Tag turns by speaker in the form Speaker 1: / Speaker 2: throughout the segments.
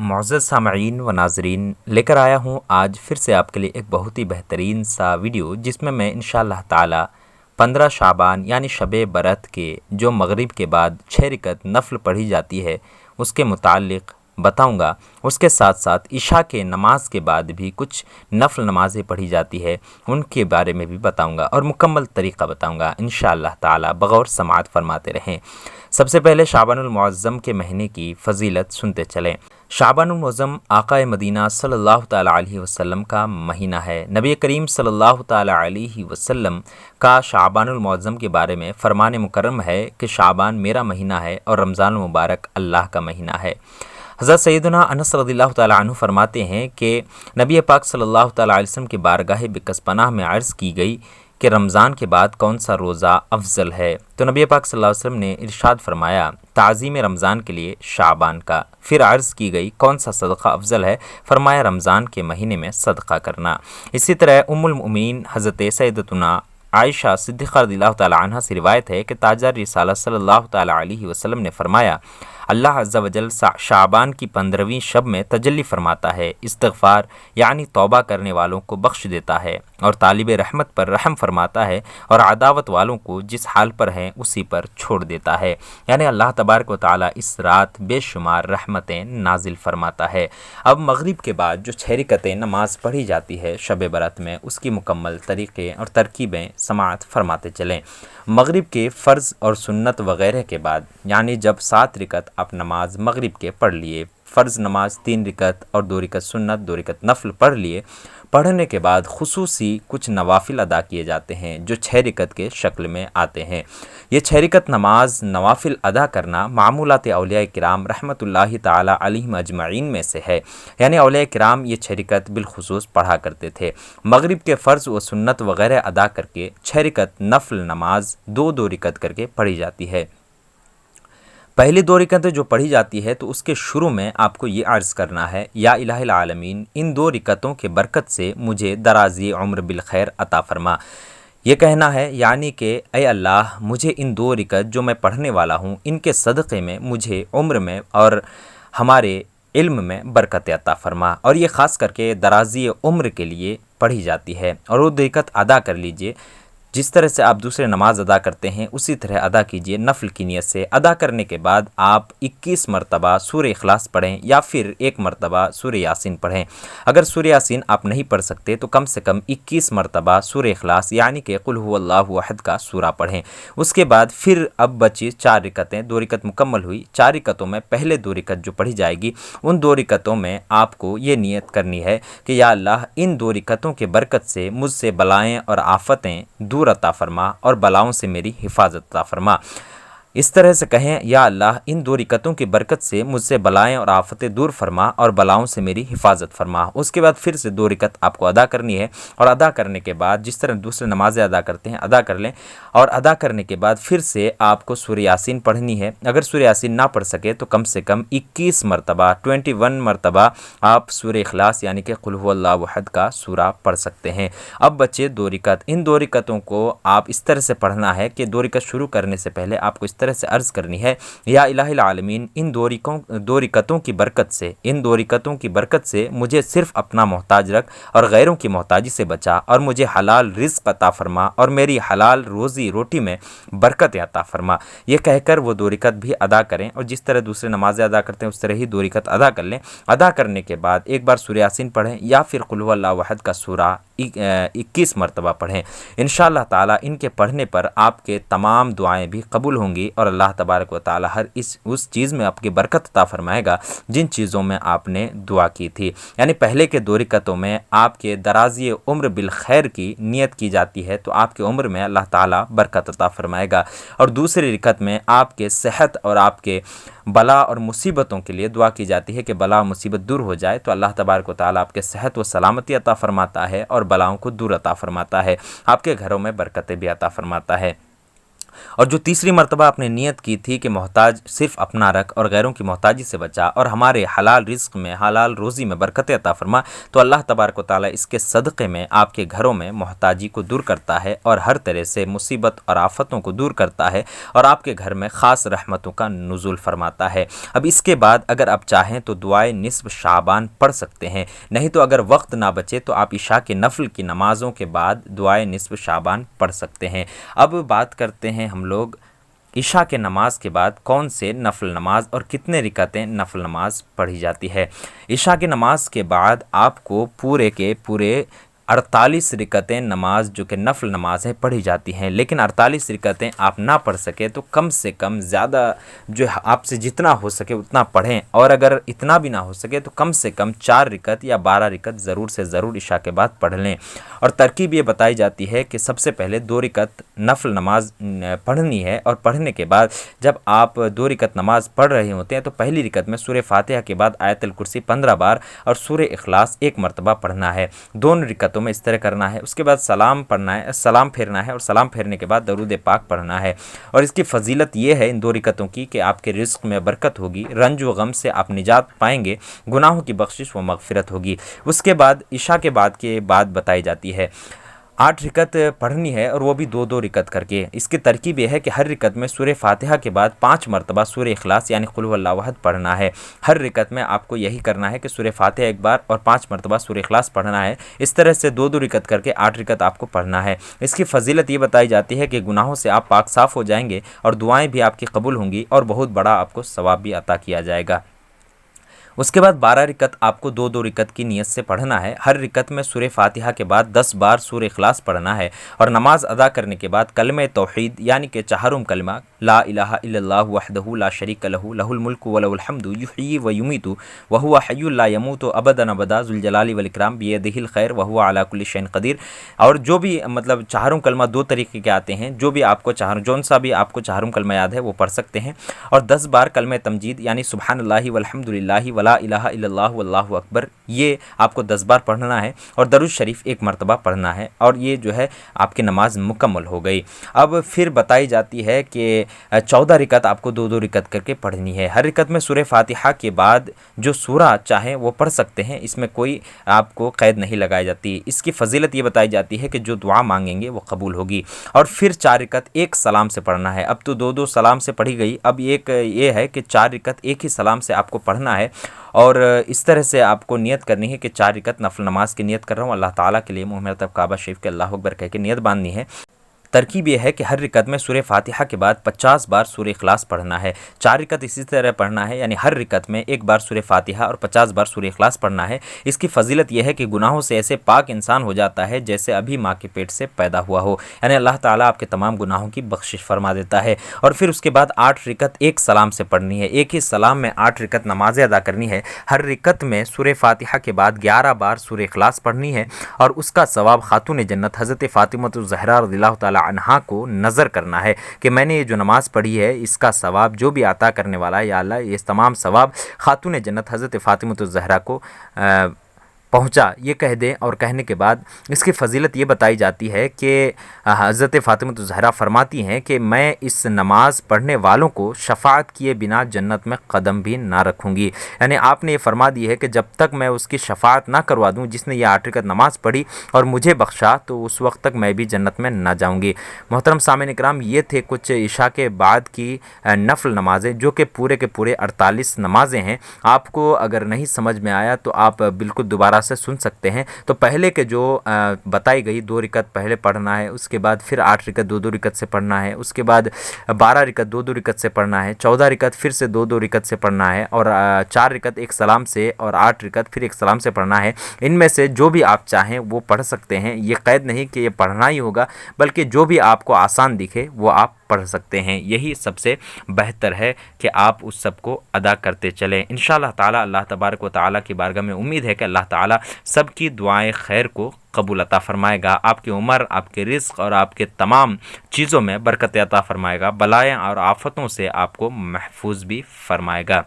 Speaker 1: معزز سامعین و ناظرین، لے کر آیا ہوں آج پھر سے آپ کے لیے ایک بہت ہی بہترین سا ویڈیو، جس میں انشاءاللہ تعالی 15 شعبان یعنی شب برات کے جو مغرب کے بعد 6 رکعت نفل پڑھی جاتی ہے اس کے متعلق بتاؤں گا۔ اس کے ساتھ ساتھ عشاء کے نماز کے بعد بھی کچھ نفل نمازیں پڑھی جاتی ہے، ان کے بارے میں بھی بتاؤں گا اور مکمل طریقہ بتاؤں گا انشاءاللہ تعالی۔ بغور سماعت فرماتے رہیں۔ سب سے پہلے شعبان المعظم کے مہینے کی فضیلت سنتے چلیں۔ شعبان المعظم آقا مدینہ صلی اللہ تعالیٰ علیہ وسلم کا مہینہ ہے۔ نبی کریم صلی اللہ تعالیٰ علیہ وسلم کا شعبان المعظم کے بارے میں فرمان مکرم ہے کہ شعبان میرا مہینہ ہے اور رمضان المبارک اللہ کا مہینہ ہے۔ حضرت سیدنا انس رضی اللہ تعالیٰ عنہ فرماتے ہیں کہ نبی پاک صلی اللہ تعالیٰ علیہ وسلم کی بارگاہ بکس پناہ میں عرض کی گئی کہ رمضان کے بعد کون سا روزہ افضل ہے، تو نبی پاک صلی اللہ علیہ وسلم نے ارشاد فرمایا تعظیم رمضان کے لیے شعبان کا۔ پھر عرض کی گئی کون سا صدقہ افضل ہے، فرمایا رمضان کے مہینے میں صدقہ کرنا۔ اسی طرح ام المؤمنین حضرت سیدتنا عائشہ صدیقہ رضی اللہ تعالیٰ عنہ سے روایت ہے کہ تاجدار رسالت صلی اللہ تعالیٰ علیہ وسلم نے فرمایا اللہ عز و جل شعبان کی 15ویں شب میں تجلی فرماتا ہے، استغفار یعنی توبہ کرنے والوں کو بخش دیتا ہے اور طالب رحمت پر رحم فرماتا ہے اور عداوت والوں کو جس حال پر ہیں اسی پر چھوڑ دیتا ہے، یعنی اللہ تبارک و تعالیٰ اس رات بے شمار رحمتیں نازل فرماتا ہے۔ اب مغرب کے بعد جو 6 رکعتیں نماز پڑھی جاتی ہے شب برات میں، اس کی مکمل طریقے اور ترکیبیں سماعت فرماتے چلیں۔ مغرب کے فرض اور سنت وغیرہ کے بعد، یعنی جب 7 رکعت آپ نماز مغرب کے پڑھ لیے، فرض نماز 3 رکعت اور 2 رکعت سنت 2 رکعت نفل پڑھ لیے، پڑھنے کے بعد خصوصی کچھ نوافل ادا کیے جاتے ہیں جو 6 رکعت کے شکل میں آتے ہیں۔ یہ 6 رکعت نماز نوافل ادا کرنا معمولات اولیاء کرام رحمۃ اللہ تعالی علیہم اجمعین میں سے ہے، یعنی اولیاء کرام یہ 6 رکعت بالخصوص پڑھا کرتے تھے۔ مغرب کے فرض و سنت وغیرہ ادا کر کے 6 رکعت نفل نماز 2 رکعت کر کے پڑھی جاتی ہے۔ پہلی 2 رکعتیں جو پڑھی جاتی ہے تو اس کے شروع میں آپ کو یہ عرض کرنا ہے یا الہ العالمین ان 2 رکعتوں کے برکت سے مجھے درازی عمر بالخیر عطا فرما۔ یہ کہنا ہے یعنی کہ اے اللہ مجھے ان 2 رکعت جو میں پڑھنے والا ہوں ان کے صدقے میں مجھے عمر میں اور ہمارے علم میں برکت عطا فرما، اور یہ خاص کر کے درازی عمر کے لیے پڑھی جاتی ہے۔ اور وہ 2 رکعت ادا کر لیجئے، جس طرح سے آپ دوسرے نماز ادا کرتے ہیں اسی طرح ادا کیجئے نفل کی نیت سے۔ ادا کرنے کے بعد آپ 21 مرتبہ سورہ اخلاص پڑھیں یا پھر 1 مرتبہ سورہ یاسین پڑھیں۔ اگر سورہ یاسین آپ نہیں پڑھ سکتے تو کم سے کم 21 مرتبہ سورہ اخلاص یعنی کہ قل هو اللہ احد کا سورہ پڑھیں۔ اس کے بعد پھر اب بچی 4 رکعتیں، 2 رکعت مکمل ہوئی۔ 4 رکعتوں میں پہلے 2 رکعت جو پڑھی جائے گی ان 2 رکعتوں میں آپ کو یہ نیت کرنی ہے کہ یا اللہ ان 2 رکعتوں کے برکت سے مجھ سے بلائیں اور آفتیں دور عطا فرما اور بلاؤں سے میری حفاظت عطا فرما۔ اس طرح سے کہیں یا اللہ ان 2 رکعتوں کی برکت سے مجھ سے بلائیں اور آفتیں دور فرما اور بلاؤں سے میری حفاظت فرما۔ اس کے بعد پھر سے 2 رکعت آپ کو ادا کرنی ہے، اور ادا کرنے کے بعد جس طرح دوسرے نمازیں ادا کرتے ہیں ادا کر لیں، اور ادا کرنے کے بعد پھر سے آپ کو سورہ یاسین پڑھنی ہے۔ اگر سورہ یاسین نہ پڑھ سکے تو کم سے کم 21 مرتبہ 21 مرتبہ آپ سورہ اخلاص یعنی کہ قل هو اللہ احد کا سورہ پڑھ سکتے ہیں۔ اب بچے 2 رکعت، ان 2 رکعتوں کو آپ اس طرح سے پڑھنا ہے کہ 2 رکعت شروع کرنے سے پہلے آپ کو اس طرح سے عرض کرنی ہے یا الہ العالمین ان 2 رکعتوں کی برکت سے، ان 2 رکعتوں کی برکت سے مجھے صرف اپنا محتاج رکھ اور غیروں کی محتاجی سے بچا، اور مجھے حلال رزق عطا فرما اور میری حلال روزی روٹی میں برکت عطا فرما۔ یہ کہہ کر وہ 2 رکعت بھی ادا کریں، اور جس طرح دوسرے نمازیں ادا کرتے ہیں اس طرح ہی 2 رکعت ادا کر لیں۔ ادا کرنے کے بعد ایک بار سورہ یاسین پڑھیں یا پھر قل هو اللہ احد کا سورہ 21 مرتبہ پڑھیں۔ انشاءاللہ تعالی ان کے پڑھنے پر آپ کے تمام دعائیں بھی قبول ہوں گی، اور اللہ تبارک و تعالی ہر اس چیز میں آپ کی برکت عطا فرمائے گا جن چیزوں میں آپ نے دعا کی تھی۔ یعنی پہلے کے 2 رکعتوں میں آپ کے درازی عمر بالخیر کی نیت کی جاتی ہے تو آپ کے عمر میں اللہ تعالی برکت عطا فرمائے گا، اور دوسری رکعت میں آپ کے صحت اور آپ کے بلا اور مصیبتوں کے لیے دعا کی جاتی ہے کہ بلا و مصیبت دور ہو جائے، تو اللہ تبارک و تعالی آپ کے صحت و سلامتی عطا فرماتا ہے اور بلاؤں کو دور عطا فرماتا ہے، آپ کے گھروں میں برکتیں بھی عطا فرماتا ہے۔ اور جو تیسری مرتبہ آپ نے نیت کی تھی کہ محتاج صرف اپنا رکھ اور غیروں کی محتاجی سے بچا اور ہمارے حلال رزق میں حلال روزی میں برکت عطا فرما، تو اللہ تبارک و تعالیٰ اس کے صدقے میں آپ کے گھروں میں محتاجی کو دور کرتا ہے اور ہر طرح سے مصیبت اور آفتوں کو دور کرتا ہے اور آپ کے گھر میں خاص رحمتوں کا نزول فرماتا ہے۔ اب اس کے بعد اگر آپ چاہیں تو دعائے نصف شعبان پڑھ سکتے ہیں، نہیں تو اگر وقت نہ بچے تو آپ عشاء کے نفل کی نمازوں کے بعد دعائے نصف شعبان پڑھ سکتے ہیں۔ اب بات کرتے ہیں ہم لوگ عشاء کے نماز کے بعد کون سے نفل نماز اور کتنے رکعتیں نفل نماز پڑھی جاتی ہے۔ عشاء کے نماز کے بعد آپ کو پورے کے پورے 48 رکعتیں نماز جو کہ نفل نماز ہے پڑھی جاتی ہیں، لیکن 48 رکعتیں آپ نہ پڑھ سکے تو کم سے کم زیادہ جو آپ سے جتنا ہو سکے اتنا پڑھیں، اور اگر اتنا بھی نہ ہو سکے تو کم سے کم 4 رکعت یا 12 رکعت ضرور سے ضرور عشاء کے بعد پڑھ لیں۔ اور ترکیب یہ بتائی جاتی ہے کہ سب سے پہلے 2 رکعت نفل نماز پڑھنی ہے، اور پڑھنے کے بعد جب آپ 2 رکعت نماز پڑھ رہے ہوتے ہیں تو پہلی رکعت میں سورہ فاتحہ کے بعد آیت الکرسی 15 بار اور سورہ اخلاص 1 مرتبہ پڑھنا ہے۔ دونوں رکعتوں میں اس طرح کرنا ہے۔ اس کے بعد سلام پڑھنا ہے، سلام پھیرنا ہے، اور سلام پھیرنے کے بعد درود پاک پڑھنا ہے۔ اور اس کی فضیلت یہ ہے ان 2 رکعتوں کی کہ آپ کے رزق میں برکت ہوگی، رنج و غم سے آپ نجات پائیں گے، گناہوں کی بخشش و مغفرت ہوگی۔ اس کے بعد عشاء کے بعد بتائی جاتی ہے 8 رکعت پڑھنی ہے، اور وہ بھی 2 رکعت کر کے۔ اس کی ترکیب یہ ہے کہ ہر رکعت میں سورہ فاتحہ کے بعد 5 مرتبہ سورہ اخلاص یعنی قل هو اللہ احد پڑھنا ہے۔ ہر رکعت میں آپ کو یہی کرنا ہے کہ سورہ فاتحہ 1 بار اور 5 مرتبہ سورہ اخلاص پڑھنا ہے۔ اس طرح سے 2 رکعت کر کے 8 رکعت آپ کو پڑھنا ہے۔ اس کی فضیلت یہ بتائی جاتی ہے کہ گناہوں سے آپ پاک صاف ہو جائیں گے اور دعائیں بھی آپ کی قبول ہوں گی اور بہت بڑا آپ کو ثواب بھی عطا کیا جائے گا۔ اس کے بعد 12 رکعت آپ کو 2 رکعت کی نیت سے پڑھنا ہے۔ ہر رکعت میں سورہ فاتحہ کے بعد 10 بار سورہ اخلاص پڑھنا ہے، اور نماز ادا کرنے کے بعد کلمہ توحید یعنی کہ چہارم کلمہ لا الہ الا اللہ وحدہ لا شریک لہ لہ الملک ولہ الحمد یحیی ویمیت وہو حی لا یموت ابدا ابدا ذو الجلال والاکرام بیدہ الخیر وہو علی کل شیء قدیر۔ اور جو بھی چہارم کلمہ 2 طریقے کے آتے ہیں، جو بھی آپ کو جون سا بھی آپ کو چہارم کلمہ یاد ہے وہ پڑھ سکتے ہیں۔ اور 10 بار کلمہ تمجید یعنی سبحان اللہ والحمد للہ ولا الہ الا اللہ واللہ اکبر، یہ آپ کو 10 بار پڑھنا ہے، اور درود شریف 1 مرتبہ پڑھنا ہے، اور یہ جو ہے آپ کی نماز مکمل ہو گئی۔ اب پھر بتائی جاتی ہے کہ 14 رکعت آپ کو 2 رکعت کر کے پڑھنی ہے۔ ہر رکعت میں سورہ فاتحہ کے بعد جو سورہ چاہیں وہ پڑھ سکتے ہیں، اس میں کوئی آپ کو قید نہیں لگائی جاتی۔ اس کی فضیلت یہ بتائی جاتی ہے کہ جو دعا مانگیں گے وہ قبول ہوگی۔ اور پھر 4 رکعت ایک سلام سے پڑھنا ہے۔ اب تو 2 سلام سے پڑھی گئی، اب ایک یہ ہے کہ 4 رکعت ایک ہی سلام سے آپ کو پڑھنا ہے، اور اس طرح سے آپ کو نیت کرنی ہے کہ 4 رکعت نفل نماز کی نیت کر رہا ہوں اللہ تعالیٰ کے لیے، منہ میں طرف کعبہ شریف کے اللہ اکبر کہہ کے نیت باندھنی ہے۔ ترکیب یہ ہے کہ ہر رکعت میں سورہ فاتحہ کے بعد 50 بار سورہ اخلاص پڑھنا ہے۔ 4 رکعت اسی طرح پڑھنا ہے، یعنی ہر رکعت میں 1 بار سورہ فاتحہ اور 50 بار سورہ اخلاص پڑھنا ہے۔ اس کی فضیلت یہ ہے کہ گناہوں سے ایسے پاک انسان ہو جاتا ہے جیسے ابھی ماں کے پیٹ سے پیدا ہوا ہو، یعنی اللہ تعالیٰ آپ کے تمام گناہوں کی بخشش فرما دیتا ہے۔ اور پھر اس کے بعد 8 رکعت ایک سلام سے پڑھنی ہے، ایک ہی سلام میں 8 رکعت نمازیں ادا کرنی ہے۔ ہر رکعت میں سورہ فاتحہ کے بعد 11 بار سورہ اخلاص پڑھنی ہے، اور اس کا ثواب خاتون جنت حضرت فاطمہ الزہرا رضی اللہ تعالی عنہا کو نظر کرنا ہے کہ میں نے یہ جو نماز پڑھی ہے اس کا ثواب جو بھی عطا کرنے والا ہے، یا اللہ یہ تمام ثواب خاتون جنت حضرت فاطمہ الزہرا کو پہنچا، یہ کہہ دیں۔ اور کہنے کے بعد اس کی فضیلت یہ بتائی جاتی ہے کہ حضرت فاطمہ الزہرا فرماتی ہیں کہ میں اس نماز پڑھنے والوں کو شفاعت کیے بنا جنت میں قدم بھی نہ رکھوں گی، یعنی آپ نے یہ فرما دی ہے کہ جب تک میں اس کی شفاعت نہ کروا دوں جس نے یہ 8 رکعت نماز پڑھی اور مجھے بخشا، تو اس وقت تک میں بھی جنت میں نہ جاؤں گی۔ محترم سامعین کرام، یہ تھے کچھ عشاء کے بعد کی نفل نمازیں جو کہ پورے کے پورے 48 نمازیں ہیں۔ آپ کو اگر نہیں سمجھ میں آیا تو آپ بالکل دوبارہ سے سن سکتے ہیں۔ تو پہلے کے جو بتائی گئی 2 رکعت پہلے پڑھنا ہے، اس کے بعد پھر 8 رکعت 2 رکعت سے پڑھنا ہے، اس کے بعد 12 رکعت 2 رکعت سے پڑھنا ہے، 14 رکعت پھر سے 2 رکعت سے پڑھنا ہے، اور 4 رکعت ایک سلام سے، اور 8 رکعت پھر ایک سلام سے پڑھنا ہے۔ ان میں سے جو بھی آپ چاہیں وہ پڑھ سکتے ہیں، یہ قید نہیں کہ یہ پڑھنا ہی ہوگا، بلکہ جو بھی آپ کو آسان دکھے وہ آپ پڑھ سکتے ہیں۔ یہی سب سے بہتر ہے کہ آپ اس سب کو ادا کرتے چلیں۔ انشاءاللہ تعالیٰ اللہ تبارک و تعالیٰ کی بارگاہ میں امید ہے کہ اللہ تعالیٰ سب کی دعائیں خیر کو قبول عطا فرمائے گا، آپ کی عمر، آپ کے رزق اور آپ کے تمام چیزوں میں برکت عطا فرمائے گا، بلائیں اور آفتوں سے آپ کو محفوظ بھی فرمائے گا۔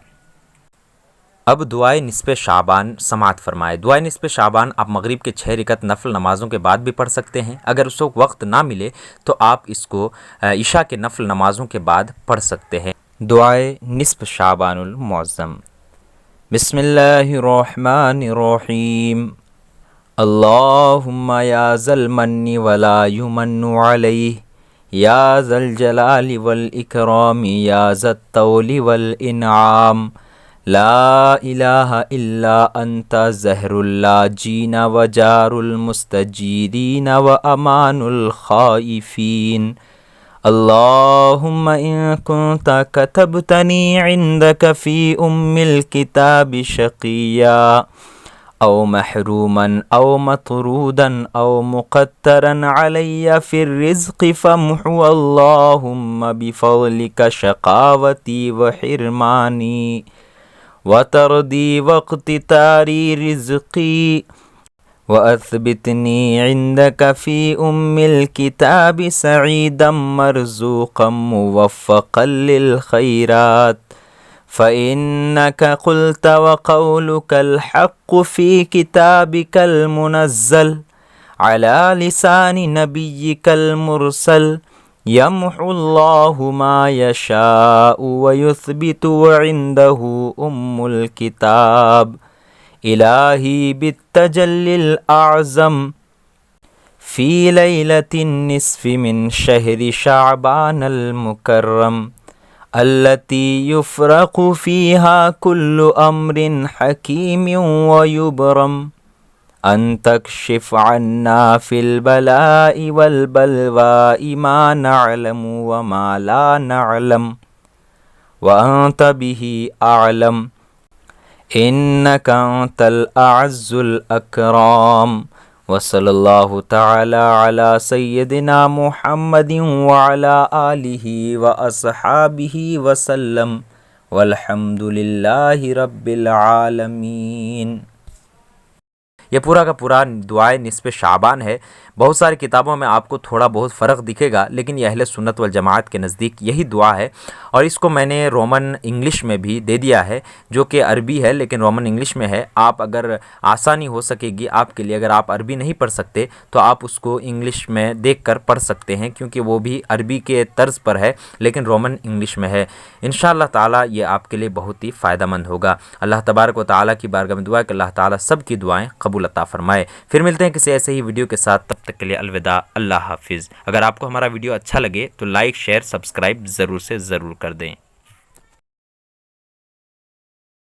Speaker 1: اب دعائے نصف شعبان سماعت فرمائے۔ دعائے نصف شعبان آپ مغرب کے 6 رکعت نفل نمازوں کے بعد بھی پڑھ سکتے ہیں۔ اگر اس وقت نہ ملے تو آپ اس کو عشاء کے نفل نمازوں کے بعد پڑھ سکتے ہیں۔ دعائے نصف شعبان المعظم۔ بسم اللہ الرحمن الرحیم۔ اللہم یا ذا المن ولا یمن علیہ، یا ذا الجلال والاکرام، یا ذا الطول والانعام، لا الہ الا انت زہر اللاجین وجار المستجیرین وامان الخائفین۔ اللہم ان کنت کتبتنی عندک فی الکتاب شقیا او محروما او مطرودا او مقترا علی فی الرزق فامحو اللہم بفضلک شقاوتی وحرمانی وتردی واقتتاری رزقی وأثبتنی عندک فی الکتاب سعیدا مرزوقا موفقا للخیرات، فإنك قلت وقولك الحق في كتابك المنزل على لسان نبيك المرسل، يمحو الله ما يشاء ويثبت وعنده الكتاب، إلهي بالتجلي الأعظم في ليلة النصف من شهر شعبان المكرم التي يفرق فيها كل أمر حكيم ويبرم، أن تكشف عنا في البلاء والبلواء ما نعلم وما لا نعلم، وأنت به أعلم، إنك أنت الأعز الأكرم۔ وصلی اللہ تعالی علی سیدنا محمد وعلی آلہ واصحابہ وسلم، والحمد للہ رب العالمین۔ یہ پورا کا پورا دعائے نصف شعبان ہے۔ بہت ساری کتابوں میں آپ کو تھوڑا بہت فرق دکھے گا، لیکن یہ اہل سنت والجماعت کے نزدیک یہی دعا ہے، اور اس کو میں نے رومن انگلش میں بھی دے دیا ہے، جو کہ عربی ہے لیکن رومن انگلش میں ہے۔ آپ اگر آسانی ہو سکے گی آپ کے لیے، اگر آپ عربی نہیں پڑھ سکتے تو آپ اس کو انگلش میں دیکھ کر پڑھ سکتے ہیں، کیونکہ وہ بھی عربی کے طرز پر ہے لیکن رومن انگلش میں ہے۔ انشاءاللہ تعالیٰ یہ آپ کے لیے بہت ہی فائدہ مند ہوگا۔ اللہ تبارک و تعالیٰ کی بارگاہ میں دعا ہے کہ اللہ تعالیٰ سب کی دعائیں قبول عطا فرمائے۔ پھر ملتے ہیں کسی ایسے ہی ویڈیو کے ساتھ، تب تک کے لیے الوداع، اللہ حافظ۔ اگر آپ کو ہمارا ویڈیو اچھا لگے تو لائک، شیئر، سبسکرائب ضرور سے ضرور کر دیں۔